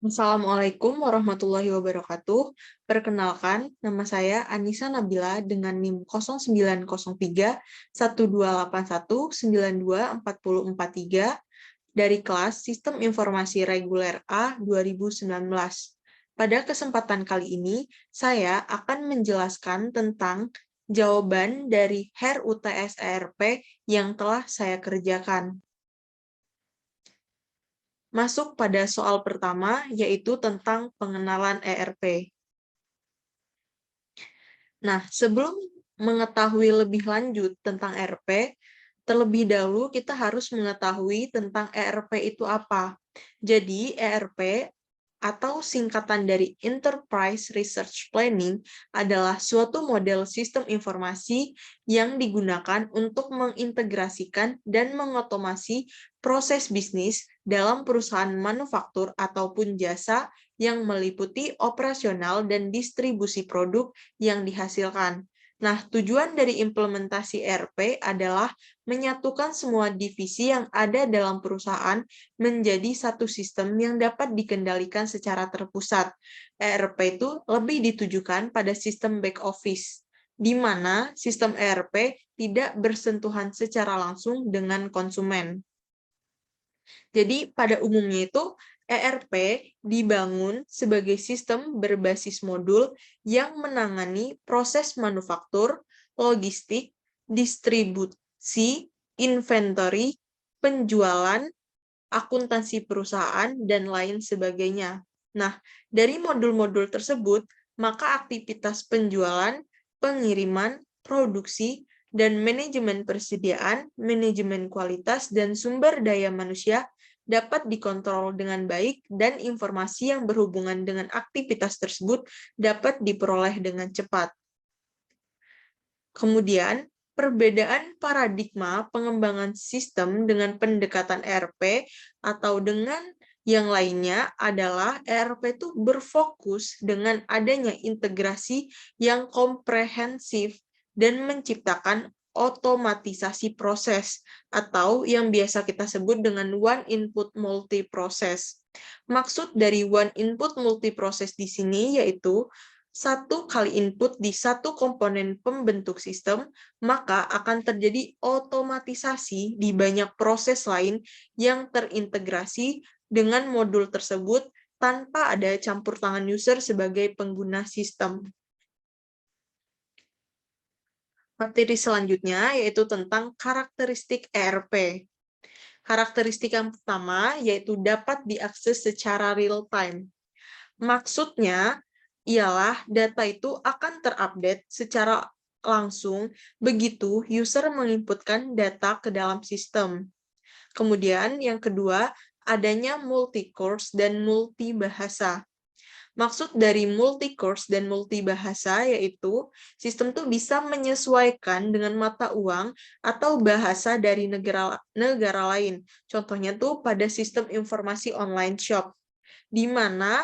Assalamualaikum warahmatullahi wabarakatuh. Perkenalkan, nama saya Anissa Nabila dengan NIM 0903 1281 924043 dari kelas Sistem Informasi Reguler A 2019. Pada kesempatan kali ini, saya akan menjelaskan tentang jawaban dari HER UTS ERP yang telah saya kerjakan. Masuk pada soal pertama, yaitu tentang pengenalan ERP. Nah, sebelum mengetahui lebih lanjut tentang ERP, terlebih dahulu kita harus mengetahui tentang ERP itu apa. Jadi, ERP atau singkatan dari Enterprise Research Planning adalah suatu model sistem informasi yang digunakan untuk mengintegrasikan dan mengotomasi proses bisnis dalam perusahaan manufaktur ataupun jasa yang meliputi operasional dan distribusi produk yang dihasilkan. Nah, tujuan dari implementasi ERP adalah menyatukan semua divisi yang ada dalam perusahaan menjadi satu sistem yang dapat dikendalikan secara terpusat. ERP itu lebih ditujukan pada sistem back office, di mana sistem ERP tidak bersentuhan secara langsung dengan konsumen. Jadi pada umumnya itu ERP dibangun sebagai sistem berbasis modul yang menangani proses manufaktur, logistik, distribusi, inventory, penjualan, akuntansi perusahaan, dan lain sebagainya. Nah, dari modul-modul tersebut, maka aktivitas penjualan, pengiriman, produksi, dan manajemen persediaan, manajemen kualitas, dan sumber daya manusia dapat dikontrol dengan baik dan informasi yang berhubungan dengan aktivitas tersebut dapat diperoleh dengan cepat. Kemudian, perbedaan paradigma pengembangan sistem dengan pendekatan ERP atau dengan yang lainnya adalah ERP itu berfokus dengan adanya integrasi yang komprehensif dan menciptakan otomatisasi proses atau yang biasa kita sebut dengan one input multi process. Maksud dari one input multi process di sini yaitu satu kali input di satu komponen pembentuk sistem, maka akan terjadi otomatisasi di banyak proses lain yang terintegrasi dengan modul tersebut tanpa ada campur tangan user sebagai pengguna sistem. Materi selanjutnya yaitu tentang karakteristik ERP. Karakteristik yang pertama yaitu dapat diakses secara real time. Maksudnya ialah data itu akan terupdate secara langsung begitu user menginputkan data ke dalam sistem. Kemudian yang kedua, adanya multi-course dan multi-bahasa. Maksud dari multi-course dan multi-bahasa yaitu sistem itu bisa menyesuaikan dengan mata uang atau bahasa dari negara lain. Contohnya tuh pada sistem informasi online shop, di mana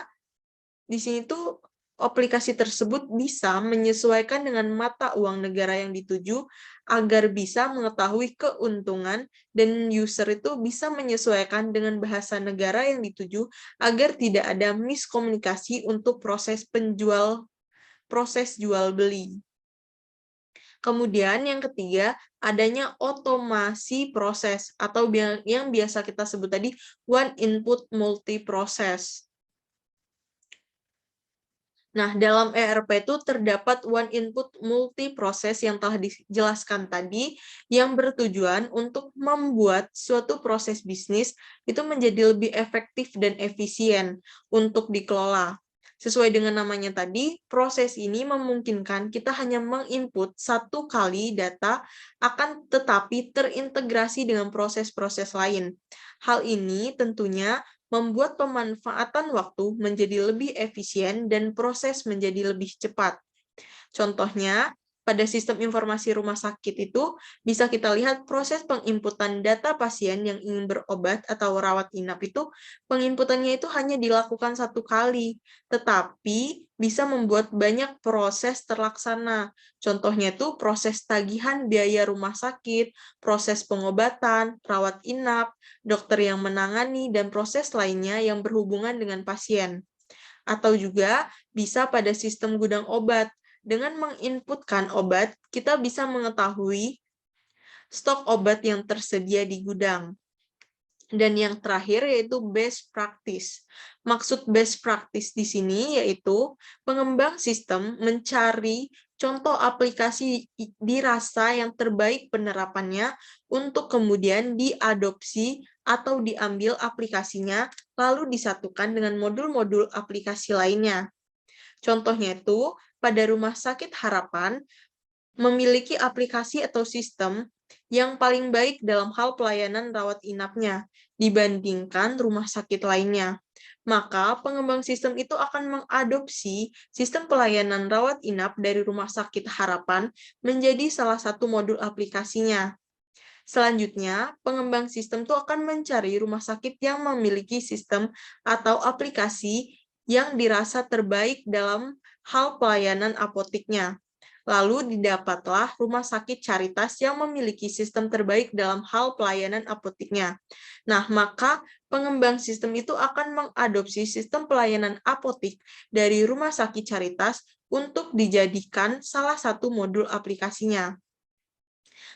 di sini tuh aplikasi tersebut bisa menyesuaikan dengan mata uang negara yang dituju agar bisa mengetahui keuntungan dan user itu bisa menyesuaikan dengan bahasa negara yang dituju agar tidak ada miskomunikasi untuk proses jual beli. Kemudian yang ketiga, adanya otomasi proses atau yang biasa kita sebut tadi one input multi process. Nah, dalam ERP itu terdapat one input multi proses yang telah dijelaskan tadi yang bertujuan untuk membuat suatu proses bisnis itu menjadi lebih efektif dan efisien untuk dikelola. Sesuai dengan namanya tadi, proses ini memungkinkan kita hanya menginput satu kali data akan tetapi terintegrasi dengan proses-proses lain. Hal ini tentunya membuat pemanfaatan waktu menjadi lebih efisien dan proses menjadi lebih cepat. Contohnya, Pada sistem informasi rumah sakit itu bisa kita lihat proses penginputan data pasien yang ingin berobat atau rawat inap itu penginputannya itu hanya dilakukan satu kali, tetapi bisa membuat banyak proses terlaksana. Contohnya itu proses tagihan biaya rumah sakit, proses pengobatan, rawat inap, dokter yang menangani, dan proses lainnya yang berhubungan dengan pasien. Atau juga bisa pada sistem gudang obat. Dengan menginputkan obat, kita bisa mengetahui stok obat yang tersedia di gudang. Dan yang terakhir yaitu best practice. Maksud best practice di sini yaitu pengembang sistem mencari contoh aplikasi dirasa yang terbaik penerapannya untuk kemudian diadopsi atau diambil aplikasinya lalu disatukan dengan modul-modul aplikasi lainnya. Contohnya itu, pada Rumah Sakit Harapan memiliki aplikasi atau sistem yang paling baik dalam hal pelayanan rawat inapnya dibandingkan rumah sakit lainnya. Maka pengembang sistem itu akan mengadopsi sistem pelayanan rawat inap dari Rumah Sakit Harapan menjadi salah satu modul aplikasinya. Selanjutnya, pengembang sistem itu akan mencari rumah sakit yang memiliki sistem atau aplikasi yang dirasa terbaik dalam hal pelayanan apoteknya. Lalu didapatlah rumah sakit Caritas yang memiliki sistem terbaik dalam hal pelayanan apoteknya. Nah, maka pengembang sistem itu akan mengadopsi sistem pelayanan apotek dari rumah sakit Caritas untuk dijadikan salah satu modul aplikasinya.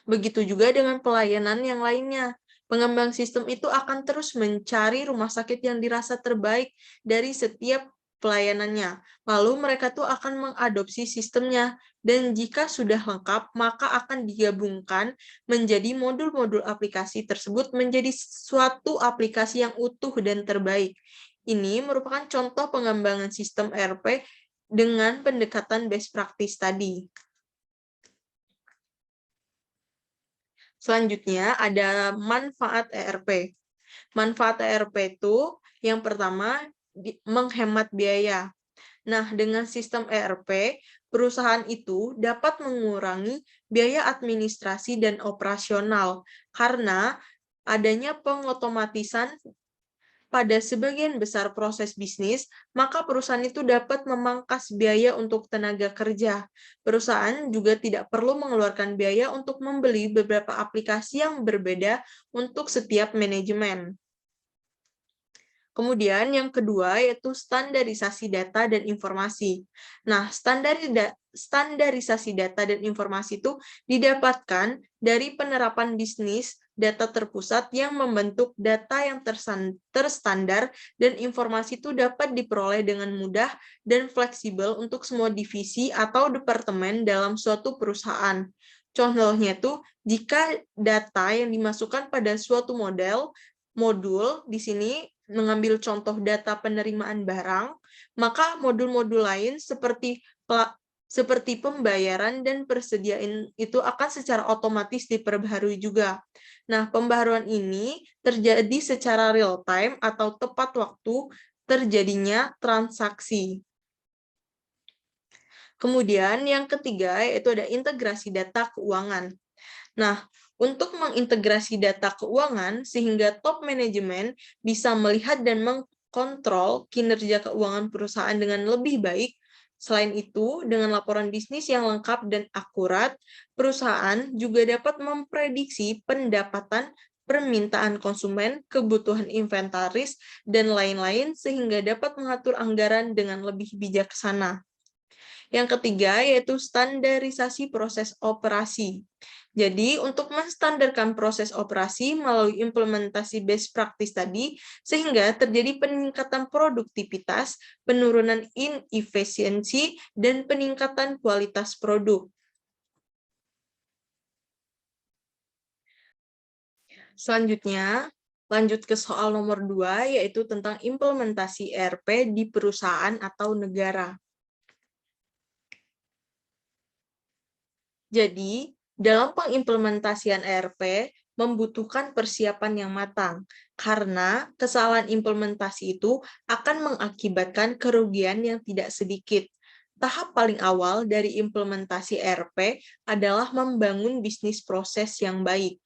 Begitu juga dengan pelayanan yang lainnya. Pengembang sistem itu akan terus mencari rumah sakit yang dirasa terbaik dari setiap pelayanannya. Lalu mereka tuh akan mengadopsi sistemnya. Dan jika sudah lengkap, maka akan digabungkan menjadi modul-modul aplikasi tersebut menjadi suatu aplikasi yang utuh dan terbaik. Ini merupakan contoh pengembangan sistem ERP dengan pendekatan best practice tadi. Selanjutnya ada manfaat ERP. Manfaat ERP itu yang pertama menghemat biaya. Nah, dengan sistem ERP, perusahaan itu dapat mengurangi biaya administrasi dan operasional karena adanya pengotomatisan pada sebagian besar proses bisnis, maka perusahaan itu dapat memangkas biaya untuk tenaga kerja. Perusahaan juga tidak perlu mengeluarkan biaya untuk membeli beberapa aplikasi yang berbeda untuk setiap manajemen. Kemudian yang kedua yaitu standarisasi data dan informasi. Nah, standarisasi data dan informasi itu didapatkan dari penerapan bisnis data terpusat yang membentuk data yang terstandar dan informasi itu dapat diperoleh dengan mudah dan fleksibel untuk semua divisi atau departemen dalam suatu perusahaan. Contohnya itu, jika data yang dimasukkan pada suatu modul di sini mengambil contoh data penerimaan barang, maka modul-modul lain seperti pembayaran dan persediaan itu akan secara otomatis diperbaharui juga. Nah, pembaharuan ini terjadi secara real time atau tepat waktu terjadinya transaksi. Kemudian yang ketiga yaitu ada integrasi data keuangan. Nah, untuk mengintegrasi data keuangan sehingga top manajemen bisa melihat dan mengkontrol kinerja keuangan perusahaan dengan lebih baik. Selain itu, dengan laporan bisnis yang lengkap dan akurat, perusahaan juga dapat memprediksi pendapatan, permintaan konsumen, kebutuhan inventaris, dan lain-lain sehingga dapat mengatur anggaran dengan lebih bijaksana. Yang ketiga yaitu standarisasi proses operasi. Jadi, untuk menstandarkan proses operasi melalui implementasi best practice tadi, sehingga terjadi peningkatan produktivitas, penurunan inefisiensi, dan peningkatan kualitas produk. Selanjutnya, lanjut ke soal nomor 2, yaitu tentang implementasi ERP di perusahaan atau negara. Jadi, dalam pengimplementasian ERP membutuhkan persiapan yang matang, karena kesalahan implementasi itu akan mengakibatkan kerugian yang tidak sedikit. Tahap paling awal dari implementasi ERP adalah membangun bisnis proses yang baik.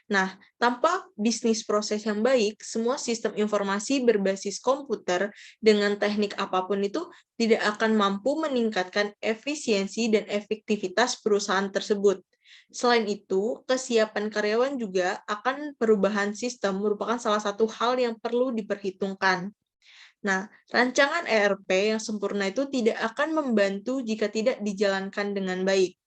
Nah, tanpa bisnis proses yang baik, semua sistem informasi berbasis komputer dengan teknik apapun itu tidak akan mampu meningkatkan efisiensi dan efektivitas perusahaan tersebut. Selain itu, kesiapan karyawan juga akan perubahan sistem merupakan salah satu hal yang perlu diperhitungkan. Nah, rancangan ERP yang sempurna itu tidak akan membantu jika tidak dijalankan dengan baik.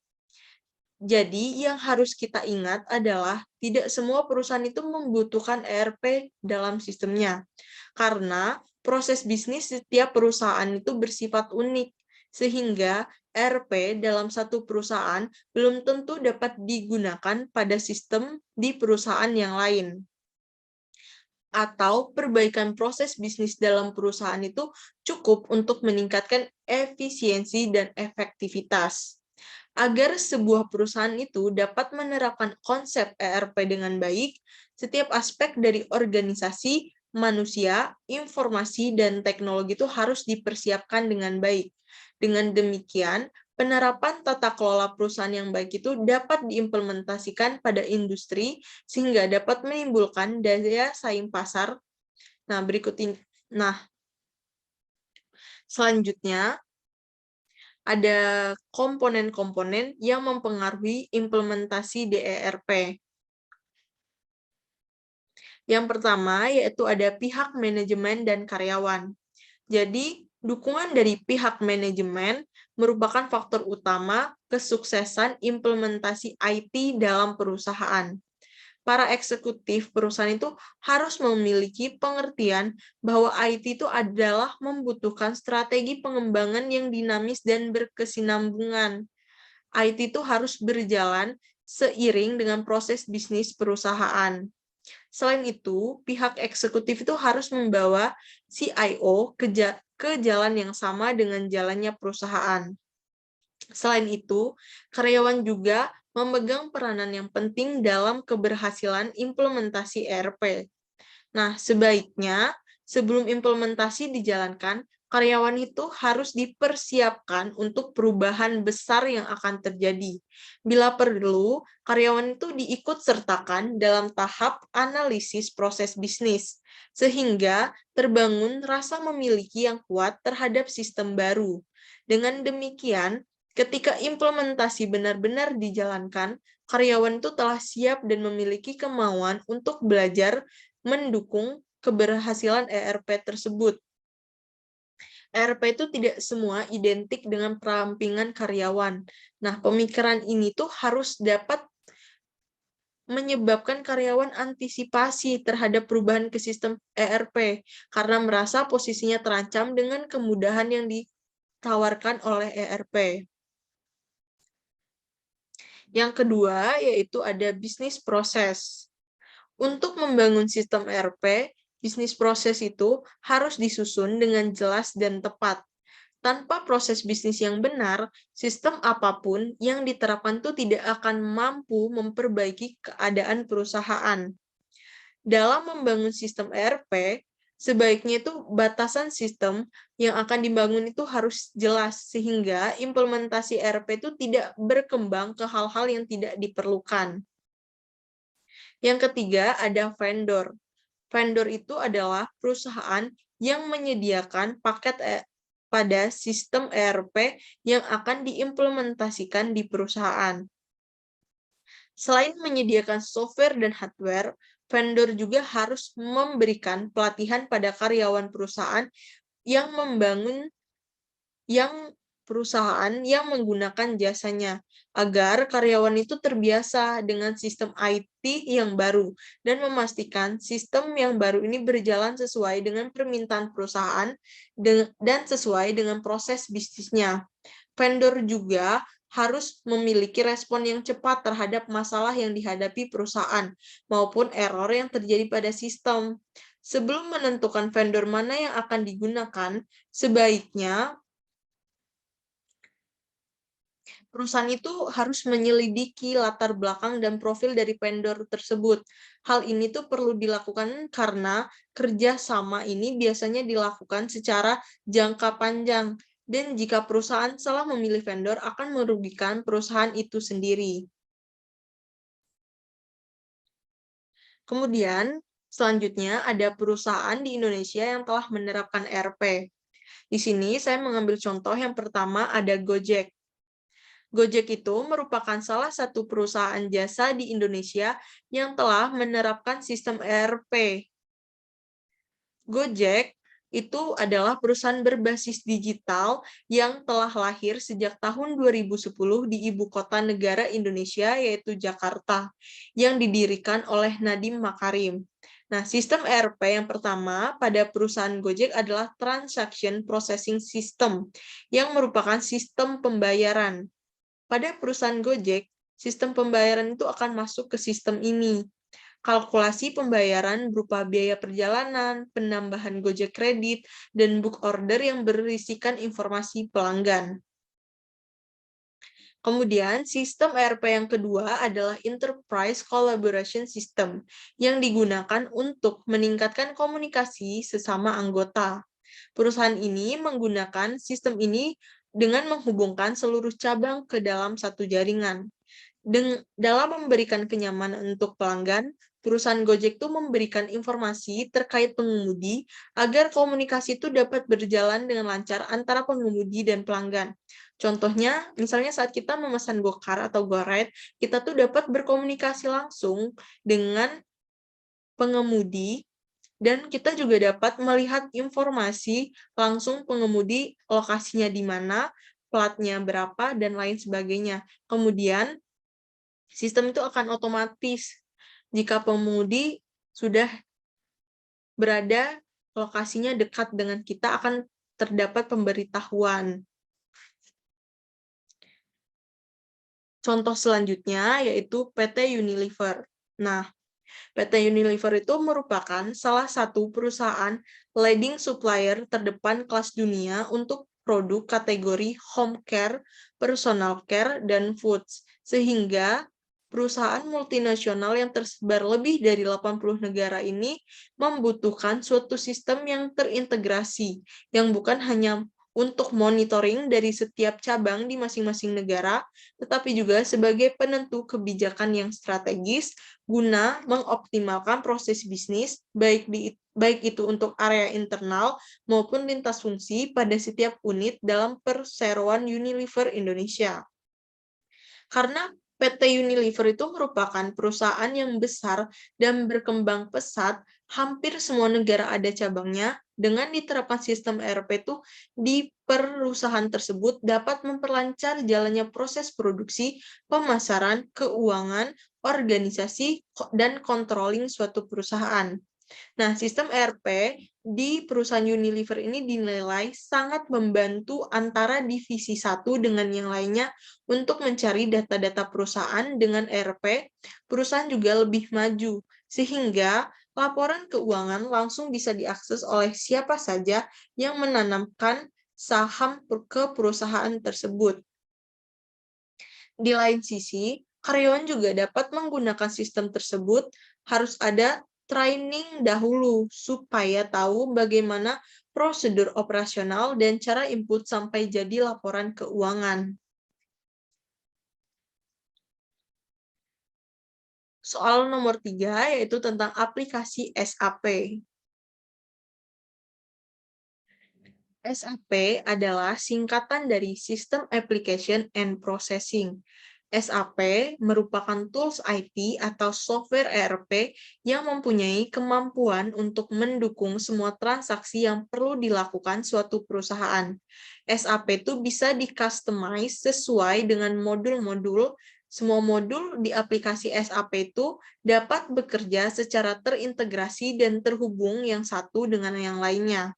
Jadi, yang harus kita ingat adalah tidak semua perusahaan itu membutuhkan ERP dalam sistemnya. Karena proses bisnis setiap perusahaan itu bersifat unik, sehingga ERP dalam satu perusahaan belum tentu dapat digunakan pada sistem di perusahaan yang lain. Atau perbaikan proses bisnis dalam perusahaan itu cukup untuk meningkatkan efisiensi dan efektivitas. Agar sebuah perusahaan itu dapat menerapkan konsep ERP dengan baik, setiap aspek dari organisasi, manusia, informasi, dan teknologi itu harus dipersiapkan dengan baik. Dengan demikian, penerapan tata kelola perusahaan yang baik itu dapat diimplementasikan pada industri sehingga dapat menimbulkan daya saing pasar. Nah, berikut ini. Nah, selanjutnya ada komponen-komponen yang mempengaruhi implementasi DERP. Yang pertama yaitu ada pihak manajemen dan karyawan. Jadi, dukungan dari pihak manajemen merupakan faktor utama kesuksesan implementasi IT dalam perusahaan. Para eksekutif perusahaan itu harus memiliki pengertian bahwa IT itu adalah membutuhkan strategi pengembangan yang dinamis dan berkesinambungan. IT itu harus berjalan seiring dengan proses bisnis perusahaan. Selain itu, pihak eksekutif itu harus membawa CIO ke jalan yang sama dengan jalannya perusahaan. Selain itu, karyawan juga memegang peranan yang penting dalam keberhasilan implementasi ERP. Nah, sebaiknya sebelum implementasi dijalankan, karyawan itu harus dipersiapkan untuk perubahan besar yang akan terjadi. Bila perlu, karyawan itu diikut sertakan dalam tahap analisis proses bisnis, sehingga terbangun rasa memiliki yang kuat terhadap sistem baru. Dengan demikian, ketika implementasi benar-benar dijalankan, karyawan itu telah siap dan memiliki kemauan untuk belajar mendukung keberhasilan ERP tersebut. ERP itu tidak semua identik dengan perampingan karyawan. Nah, pemikiran ini tuh harus dapat menyebabkan karyawan antisipasi terhadap perubahan ke sistem ERP karena merasa posisinya terancam dengan kemudahan yang ditawarkan oleh ERP. Yang kedua, yaitu ada bisnis proses. Untuk membangun sistem ERP, bisnis proses itu harus disusun dengan jelas dan tepat. Tanpa proses bisnis yang benar, sistem apapun yang diterapkan itu tidak akan mampu memperbaiki keadaan perusahaan. Dalam membangun sistem ERP, sebaiknya itu batasan sistem yang akan dibangun itu harus jelas, sehingga implementasi ERP itu tidak berkembang ke hal-hal yang tidak diperlukan. Yang ketiga, ada vendor. Vendor itu adalah perusahaan yang menyediakan paket pada sistem ERP yang akan diimplementasikan di perusahaan. Selain menyediakan software dan hardware, vendor juga harus memberikan pelatihan pada karyawan perusahaan yang yang menggunakan jasanya, agar karyawan itu terbiasa dengan sistem IT yang baru dan memastikan sistem yang baru ini berjalan sesuai dengan permintaan perusahaan dan sesuai dengan proses bisnisnya. Vendor juga harus memiliki respon yang cepat terhadap masalah yang dihadapi perusahaan maupun error yang terjadi pada sistem. Sebelum menentukan vendor mana yang akan digunakan, sebaiknya perusahaan itu harus menyelidiki latar belakang dan profil dari vendor tersebut. Hal ini tuh perlu dilakukan karena kerja sama ini biasanya dilakukan secara jangka panjang. dan jika perusahaan salah memilih vendor akan merugikan perusahaan itu sendiri. Kemudian, selanjutnya ada perusahaan di Indonesia yang telah menerapkan ERP. Di sini saya mengambil contoh yang pertama ada Gojek. Gojek itu merupakan salah satu perusahaan jasa di Indonesia yang telah menerapkan sistem ERP. Gojek itu adalah perusahaan berbasis digital yang telah lahir sejak tahun 2010 di ibu kota negara Indonesia, yaitu Jakarta, yang didirikan oleh Nadiem Makarim. Nah, sistem ERP yang pertama pada perusahaan Gojek adalah Transaction Processing System, yang merupakan sistem pembayaran. Pada perusahaan Gojek, sistem pembayaran itu akan masuk ke sistem ini. Kalkulasi pembayaran berupa biaya perjalanan, penambahan Gojek kredit, dan book order yang berisikan informasi pelanggan. Kemudian, sistem ERP yang kedua adalah Enterprise Collaboration System, yang digunakan untuk meningkatkan komunikasi sesama anggota. Perusahaan ini menggunakan sistem ini dengan menghubungkan seluruh cabang ke dalam satu jaringan. Dalam memberikan kenyamanan untuk pelanggan, perusahaan Gojek itu memberikan informasi terkait pengemudi agar komunikasi itu dapat berjalan dengan lancar antara pengemudi dan pelanggan. Contohnya, misalnya saat kita memesan GoCar atau GoRide, kita tuh dapat berkomunikasi langsung dengan pengemudi dan kita juga dapat melihat informasi langsung pengemudi, lokasinya di mana, platnya berapa, dan lain sebagainya. Kemudian, sistem itu akan otomatis jika pengemudi sudah berada lokasinya dekat dengan kita akan terdapat pemberitahuan. Contoh selanjutnya yaitu PT Unilever. Nah, PT Unilever itu merupakan salah satu perusahaan leading supplier terdepan kelas dunia untuk produk kategori home care, personal care, dan foods, sehingga perusahaan multinasional yang tersebar lebih dari 80 negara ini membutuhkan suatu sistem yang terintegrasi, yang bukan hanya untuk monitoring dari setiap cabang di masing-masing negara, tetapi juga sebagai penentu kebijakan yang strategis guna mengoptimalkan proses bisnis, baik itu untuk area internal maupun lintas fungsi pada setiap unit dalam perseroan Unilever Indonesia. Karena PT Unilever itu merupakan perusahaan yang besar dan berkembang pesat, hampir semua negara ada cabangnya, dengan diterapkan sistem ERP itu di perusahaan tersebut dapat memperlancar jalannya proses produksi, pemasaran, keuangan, organisasi, dan controlling suatu perusahaan. Nah, sistem ERP di perusahaan Unilever ini dinilai sangat membantu antara divisi satu dengan yang lainnya untuk mencari data-data perusahaan. Dengan ERP, perusahaan juga lebih maju, sehingga laporan keuangan langsung bisa diakses oleh siapa saja yang menanamkan saham ke perusahaan tersebut. Di lain sisi, karyawan juga dapat menggunakan sistem tersebut, harus ada training dahulu supaya tahu bagaimana prosedur operasional dan cara input sampai jadi laporan keuangan. Soal nomor 3 yaitu tentang aplikasi SAP. SAP adalah singkatan dari System Application and Processing. SAP merupakan tools IT atau software ERP yang mempunyai kemampuan untuk mendukung semua transaksi yang perlu dilakukan suatu perusahaan. SAP itu bisa di-customize sesuai dengan modul-modul. Semua modul di aplikasi SAP itu dapat bekerja secara terintegrasi dan terhubung yang satu dengan yang lainnya.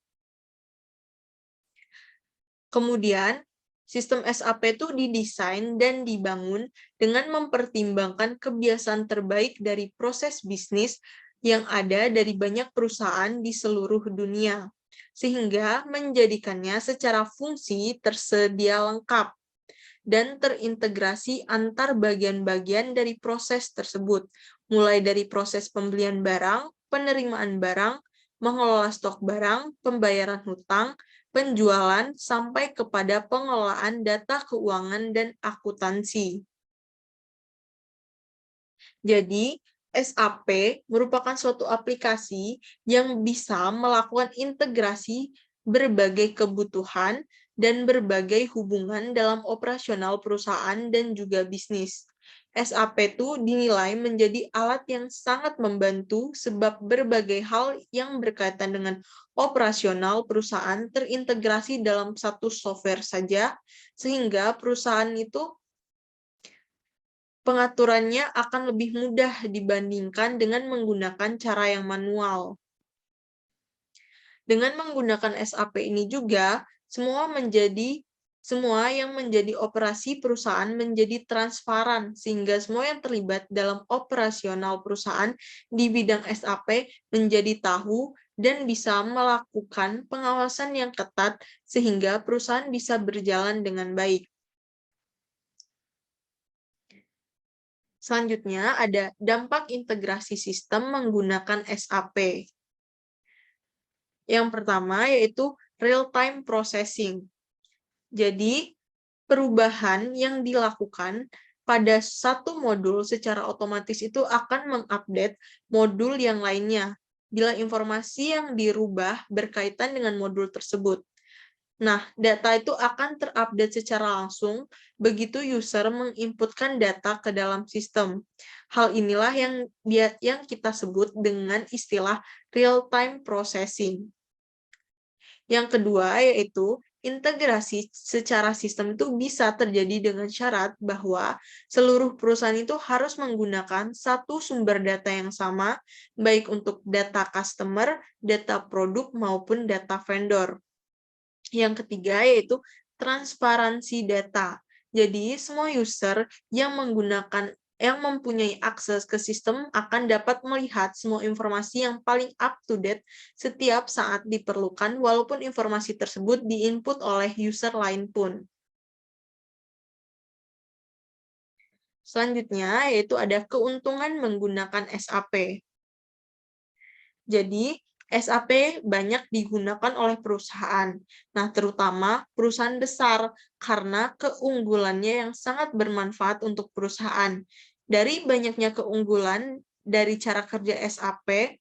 Kemudian, sistem SAP itu didesain dan dibangun dengan mempertimbangkan kebiasaan terbaik dari proses bisnis yang ada dari banyak perusahaan di seluruh dunia, sehingga menjadikannya secara fungsi tersedia lengkap dan terintegrasi antar bagian-bagian dari proses tersebut, mulai dari proses pembelian barang, penerimaan barang, mengelola stok barang, pembayaran hutang, penjualan, sampai kepada pengelolaan data keuangan dan akuntansi. Jadi, SAP merupakan suatu aplikasi yang bisa melakukan integrasi berbagai kebutuhan dan berbagai hubungan dalam operasional perusahaan dan juga bisnis. SAP itu dinilai menjadi alat yang sangat membantu sebab berbagai hal yang berkaitan dengan operasional perusahaan terintegrasi dalam satu software saja, sehingga perusahaan itu pengaturannya akan lebih mudah dibandingkan dengan menggunakan cara yang manual. Dengan menggunakan SAP ini juga, semua yang menjadi operasi perusahaan menjadi transparan, sehingga semua yang terlibat dalam operasional perusahaan di bidang SAP menjadi tahu dan bisa melakukan pengawasan yang ketat, sehingga perusahaan bisa berjalan dengan baik. Selanjutnya ada dampak integrasi sistem menggunakan SAP. Yang pertama yaitu real-time processing. Jadi, perubahan yang dilakukan pada satu modul secara otomatis itu akan mengupdate modul yang lainnya bila informasi yang dirubah berkaitan dengan modul tersebut. Nah, data itu akan terupdate secara langsung begitu user menginputkan data ke dalam sistem. Hal inilah yang kita sebut dengan istilah real-time processing. Yang kedua yaitu integrasi secara sistem itu bisa terjadi dengan syarat bahwa seluruh perusahaan itu harus menggunakan satu sumber data yang sama, baik untuk data customer, data produk, maupun data vendor. Yang ketiga yaitu transparansi data. Jadi, semua user yang mempunyai akses ke sistem akan dapat melihat semua informasi yang paling up to date setiap saat diperlukan, walaupun informasi tersebut diinput oleh user lain pun. Selanjutnya, yaitu ada keuntungan menggunakan SAP. Jadi, SAP banyak digunakan oleh perusahaan. Nah, terutama perusahaan besar karena keunggulannya yang sangat bermanfaat untuk perusahaan. Dari banyaknya keunggulan dari cara kerja SAP,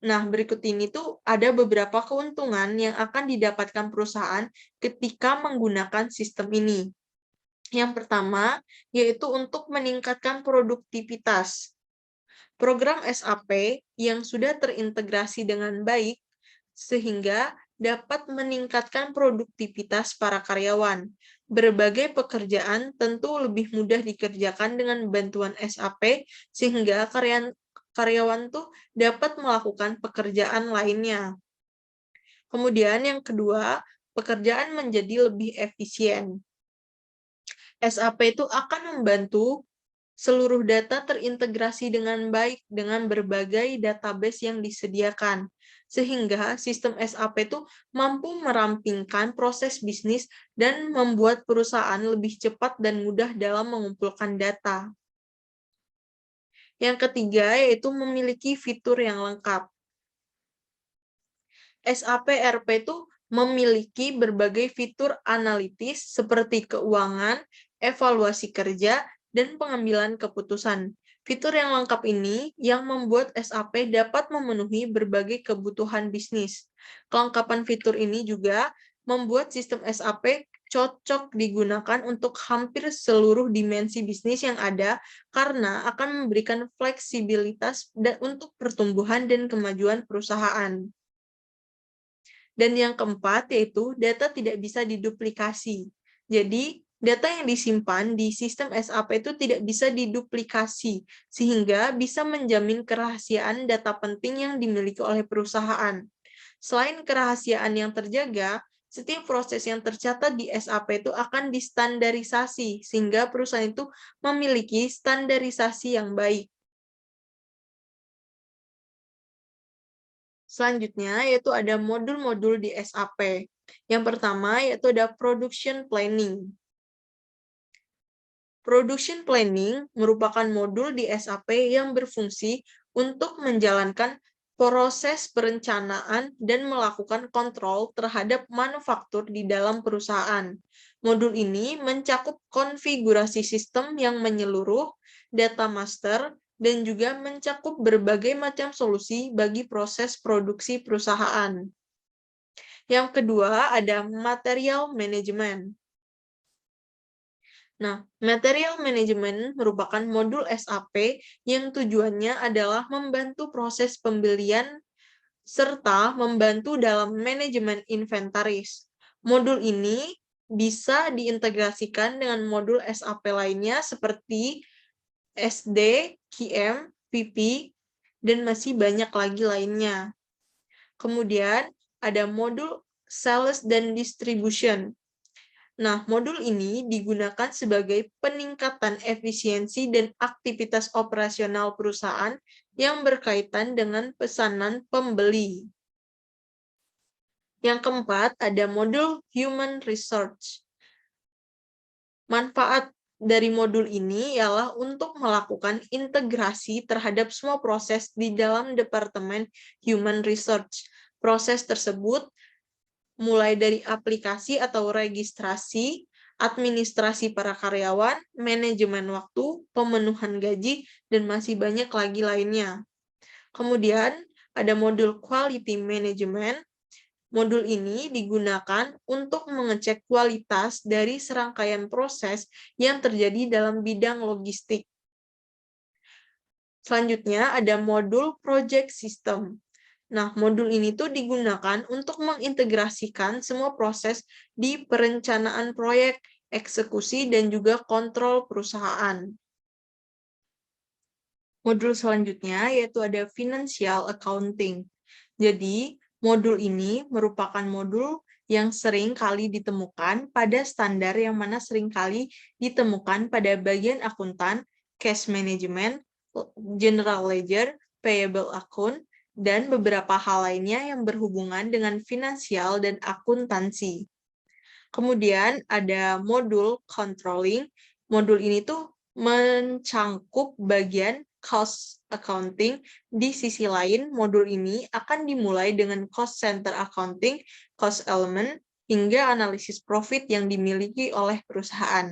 nah berikut ini tuh ada beberapa keuntungan yang akan didapatkan perusahaan ketika menggunakan sistem ini. Yang pertama, yaitu untuk meningkatkan produktivitas. Program SAP yang sudah terintegrasi dengan baik sehingga dapat meningkatkan produktivitas para karyawan. Berbagai pekerjaan tentu lebih mudah dikerjakan dengan bantuan SAP sehingga karyawan tuh dapat melakukan pekerjaan lainnya. Kemudian yang kedua, pekerjaan menjadi lebih efisien. SAP itu akan membantu seluruh data terintegrasi dengan baik dengan berbagai database yang disediakan, sehingga sistem SAP itu mampu merampingkan proses bisnis dan membuat perusahaan lebih cepat dan mudah dalam mengumpulkan data. Yang ketiga, yaitu memiliki fitur yang lengkap. SAP ERP itu memiliki berbagai fitur analitis seperti keuangan, evaluasi kerja, dan pengambilan keputusan. Fitur yang lengkap ini yang membuat SAP dapat memenuhi berbagai kebutuhan bisnis. Kelengkapan fitur ini juga membuat sistem SAP cocok digunakan untuk hampir seluruh dimensi bisnis yang ada karena akan memberikan fleksibilitas untuk pertumbuhan dan kemajuan perusahaan. Dan yang keempat yaitu data tidak bisa diduplikasi. Jadi, data yang disimpan di sistem SAP itu tidak bisa diduplikasi, sehingga bisa menjamin kerahasiaan data penting yang dimiliki oleh perusahaan. Selain kerahasiaan yang terjaga, setiap proses yang tercatat di SAP itu akan distandarisasi, sehingga perusahaan itu memiliki standarisasi yang baik. Selanjutnya, yaitu ada modul-modul di SAP. Yang pertama, yaitu ada Production Planning. Production Planning merupakan modul di SAP yang berfungsi untuk menjalankan proses perencanaan dan melakukan kontrol terhadap manufaktur di dalam perusahaan. Modul ini mencakup konfigurasi sistem yang menyeluruh, data master, dan juga mencakup berbagai macam solusi bagi proses produksi perusahaan. Yang kedua, ada material management. Nah, material management merupakan modul SAP yang tujuannya adalah membantu proses pembelian serta membantu dalam manajemen inventaris. Modul ini bisa diintegrasikan dengan modul SAP lainnya seperti SD, QM, PP, dan masih banyak lagi lainnya. Kemudian ada modul sales dan distribution. Nah, modul ini digunakan sebagai peningkatan efisiensi dan aktivitas operasional perusahaan yang berkaitan dengan pesanan pembeli. Yang keempat, ada modul human research. Manfaat dari modul ini ialah untuk melakukan integrasi terhadap semua proses di dalam Departemen Human Research. Proses tersebut mulai dari aplikasi atau registrasi, administrasi para karyawan, manajemen waktu, pemenuhan gaji, dan masih banyak lagi lainnya. Kemudian ada modul quality management. Modul ini digunakan untuk mengecek kualitas dari serangkaian proses yang terjadi dalam bidang logistik. Selanjutnya ada modul project system. Nah, modul ini tuh digunakan untuk mengintegrasikan semua proses di perencanaan proyek, eksekusi, dan juga kontrol perusahaan. Modul selanjutnya yaitu ada financial accounting. Jadi, modul ini merupakan modul yang sering kali ditemukan pada standar yang mana sering kali ditemukan pada bagian akuntan, cash management, general ledger, payable account, dan beberapa hal lainnya yang berhubungan dengan finansial dan akuntansi. Kemudian ada modul controlling. Modul ini tuh mencangkup bagian cost accounting. Di sisi lain, modul ini akan dimulai dengan cost center accounting, cost element, hingga analisis profit yang dimiliki oleh perusahaan.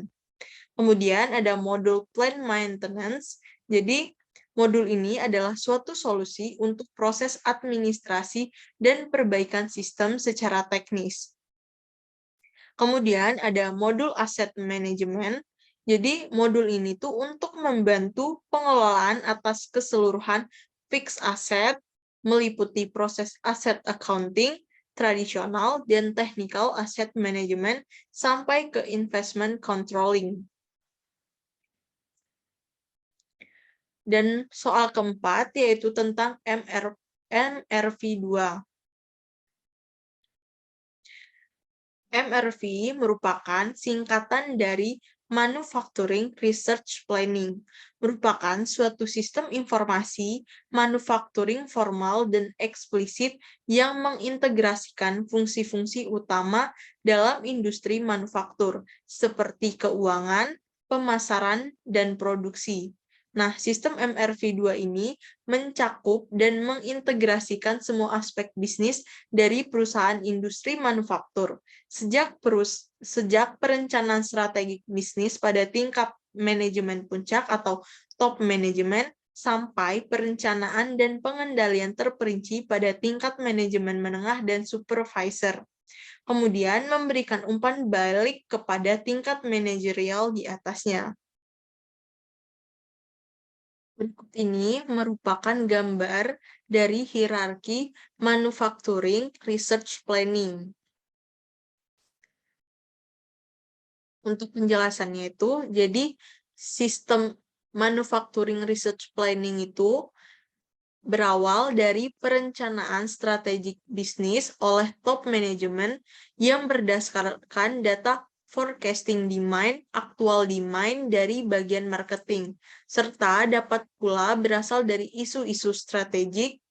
Kemudian ada modul plan maintenance. Jadi, modul ini adalah suatu solusi untuk proses administrasi dan perbaikan sistem secara teknis. Kemudian ada modul asset management. Jadi, modul ini tuh untuk membantu pengelolaan atas keseluruhan fixed asset, meliputi proses asset accounting, tradisional, dan technical asset management, sampai ke investment controlling. Dan soal keempat yaitu tentang MRV2. MRV merupakan singkatan dari Manufacturing Research Planning, merupakan suatu sistem informasi manufacturing formal dan eksplisit yang mengintegrasikan fungsi-fungsi utama dalam industri manufaktur, seperti keuangan, pemasaran, dan produksi. Nah, sistem MRV2 ini mencakup dan mengintegrasikan semua aspek bisnis dari perusahaan industri manufaktur, sejak perencanaan strategik bisnis pada tingkat manajemen puncak atau top management sampai perencanaan dan pengendalian terperinci pada tingkat manajemen menengah dan supervisor. Kemudian memberikan umpan balik kepada tingkat manajerial di atasnya. Berikut ini merupakan gambar dari hierarki Manufacturing Research Planning. Untuk penjelasannya itu, jadi sistem Manufacturing Research Planning itu berawal dari perencanaan strategik bisnis oleh top management yang berdasarkan data forecasting demand, aktual demand dari bagian marketing, serta dapat pula berasal dari isu-isu strategik.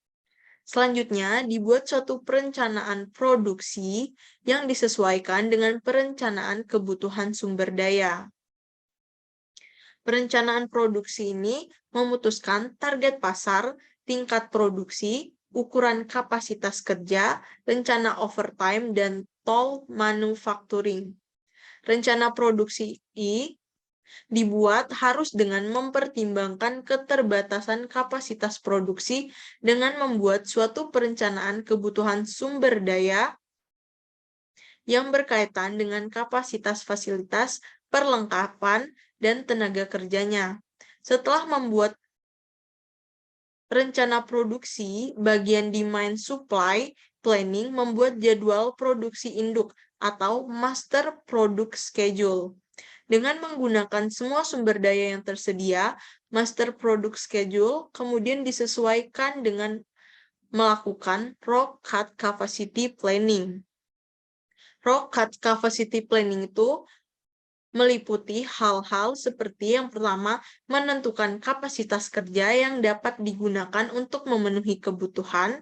Selanjutnya, dibuat suatu perencanaan produksi yang disesuaikan dengan perencanaan kebutuhan sumber daya. Perencanaan produksi ini memutuskan target pasar, tingkat produksi, ukuran kapasitas kerja, rencana overtime, dan toll manufacturing. Rencana produksi dibuat harus dengan mempertimbangkan keterbatasan kapasitas produksi dengan membuat suatu perencanaan kebutuhan sumber daya yang berkaitan dengan kapasitas fasilitas, perlengkapan, dan tenaga kerjanya. Setelah membuat rencana produksi, bagian demand supply planning membuat jadwal produksi induk atau master product schedule. Dengan menggunakan semua sumber daya yang tersedia, master product schedule kemudian disesuaikan dengan melakukan raw cut capacity planning. Raw cut capacity planning itu meliputi hal-hal seperti yang pertama, menentukan kapasitas kerja yang dapat digunakan untuk memenuhi kebutuhan.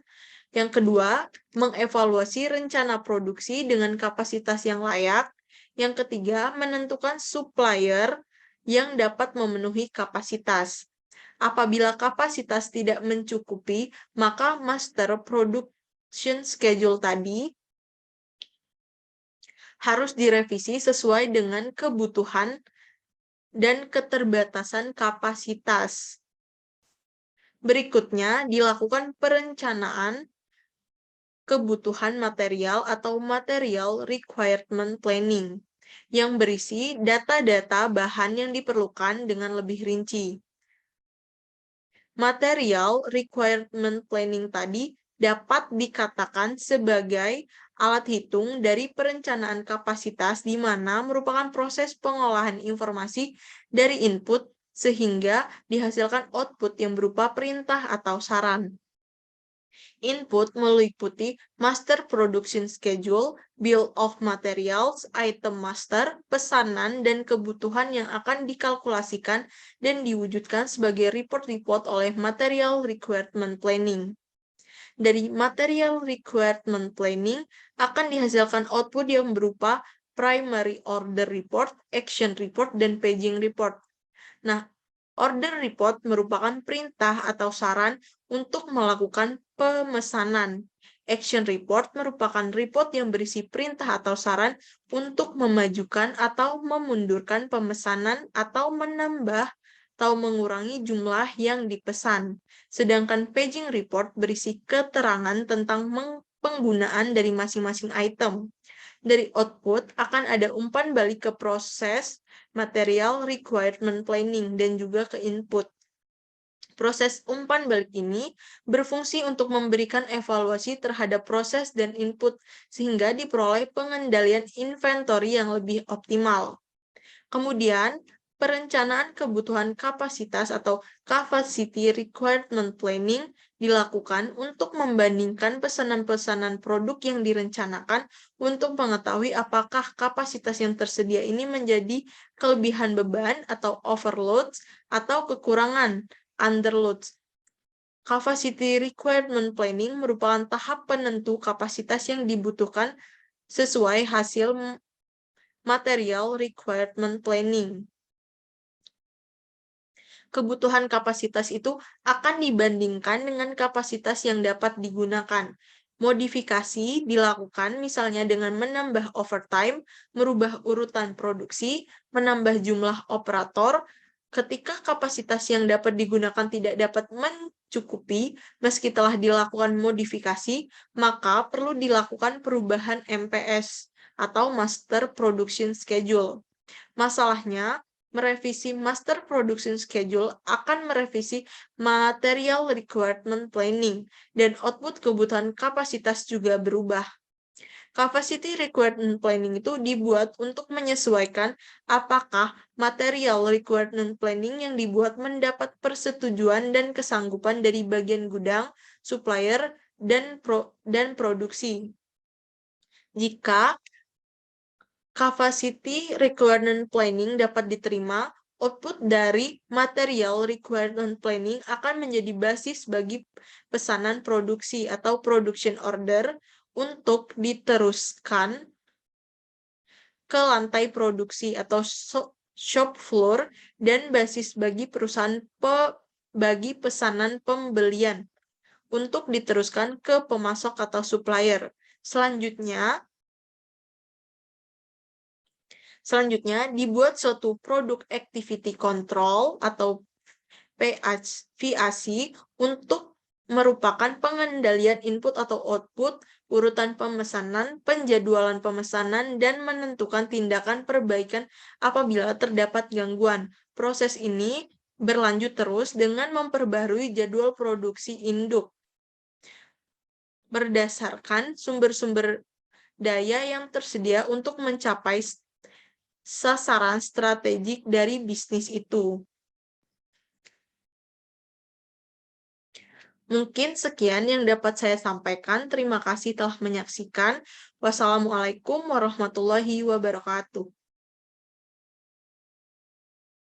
Yang kedua, mengevaluasi rencana produksi dengan kapasitas yang layak. Yang ketiga, menentukan supplier yang dapat memenuhi kapasitas. Apabila kapasitas tidak mencukupi, maka master production schedule tadi harus direvisi sesuai dengan kebutuhan dan keterbatasan kapasitas. Berikutnya, dilakukan perencanaan kebutuhan material atau material requirement planning yang berisi data-data bahan yang diperlukan dengan lebih rinci. Material requirement planning tadi dapat dikatakan sebagai alat hitung dari perencanaan kapasitas di mana merupakan proses pengolahan informasi dari input sehingga dihasilkan output yang berupa perintah atau saran. Input meliputi master production schedule, bill of materials, item master, pesanan, dan kebutuhan yang akan dikalkulasikan dan diwujudkan sebagai report-report oleh material requirement planning. Dari material requirement planning akan dihasilkan output yang berupa primary order report, action report, dan paging report. Nah, order report merupakan perintah atau saran untuk melakukan pemesanan. Action report merupakan report yang berisi perintah atau saran untuk memajukan atau memundurkan pemesanan atau menambah atau mengurangi jumlah yang dipesan. Sedangkan paging report berisi keterangan tentang penggunaan dari masing-masing item. Dari output akan ada umpan balik ke proses material requirement planning dan juga ke input. Proses umpan balik ini berfungsi untuk memberikan evaluasi terhadap proses dan input sehingga diperoleh pengendalian inventory yang lebih optimal. Kemudian, perencanaan kebutuhan kapasitas atau capacity requirement planning dilakukan untuk membandingkan pesanan-pesanan produk yang direncanakan untuk mengetahui apakah kapasitas yang tersedia ini menjadi kelebihan beban atau overloads atau kekurangan underloads. Capacity requirement planning merupakan tahap penentu kapasitas yang dibutuhkan sesuai hasil material requirement planning. Kebutuhan kapasitas itu akan dibandingkan dengan kapasitas yang dapat digunakan. Modifikasi dilakukan misalnya dengan menambah overtime, merubah urutan produksi, menambah jumlah operator. Ketika kapasitas yang dapat digunakan tidak dapat mencukupi, meski telah dilakukan modifikasi, maka perlu dilakukan perubahan MPS atau Master Production Schedule. Masalahnya, merevisi Master Production Schedule akan merevisi Material Requirement Planning, dan output kebutuhan kapasitas juga berubah. Capacity Requirement Planning itu dibuat untuk menyesuaikan apakah Material Requirement Planning yang dibuat mendapat persetujuan dan kesanggupan dari bagian gudang, supplier, dan produksi. Jika Capacity Requirement Planning dapat diterima, output dari Material Requirement Planning akan menjadi basis bagi pesanan produksi atau production order untuk diteruskan ke lantai produksi atau shop floor dan basis bagi perusahaan bagi pesanan pembelian untuk diteruskan ke pemasok atau supplier. Selanjutnya, dibuat suatu produk activity control atau PAC untuk merupakan pengendalian input atau output, urutan pemesanan, penjadwalan pemesanan, dan menentukan tindakan perbaikan apabila terdapat gangguan. Proses ini berlanjut terus dengan memperbarui jadwal produksi induk berdasarkan sumber-sumber daya yang tersedia untuk mencapai sasaran strategik dari bisnis itu. Mungkin sekian yang dapat saya sampaikan. Terima kasih telah menyaksikan. Wassalamualaikum warahmatullahi wabarakatuh.